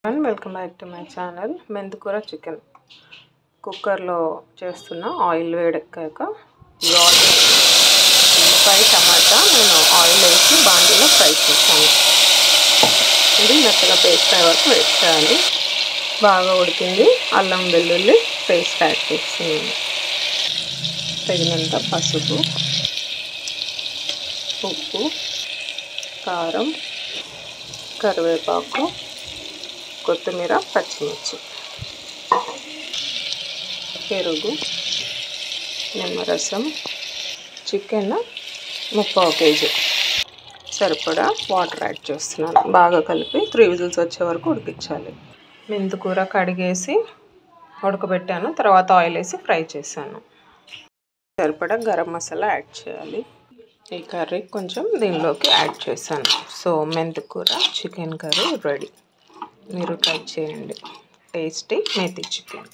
Welcome back to my channel. మెంతికూర chicken కుక్కర్లో చేస్తున్న. ఆయిల్ వేడెక్కాక ఉల్లిపాయ టమాటా నేను ఆయిల్ వేసి బాండీలో ఫ్రై చేశాను. ఇది మెత్తగా పేస్ట్ అయ్యే వరకు వెయిట్ చేయాలి. బాగా ఉడికింది. అల్లం వెల్లుల్లి పేస్ట్ యాడ్ చేస్తున్నాను. తగినంత పసుపు, ఉప్పు, కారం, కరివేపాకు, కొత్తిమీర, పచ్చిమిర్చి, పెరుగు, నిమ్మరసం, చికెన్ 3/4 kg సరిపడా వాటర్ యాడ్ చేస్తున్నాను. బాగా కలిపి 3 విజిల్స్ వచ్చే వరకు ఉడికించాలి. మెంతికూర కడిగేసి ఉడకబెట్టాను. తర్వాత ఆయిల్ వేసి ఫ్రై చేశాను. సరిపడా గరం మసాలా యాడ్ చేయాలి. ఈ కర్రీ కొంచెం దీనిలోకి యాడ్ చేశాను. సో మెంతికూర చికెన్ కర్రీ రెడీ. మీరు ట్రై చేయండి. Tasty methi chicken.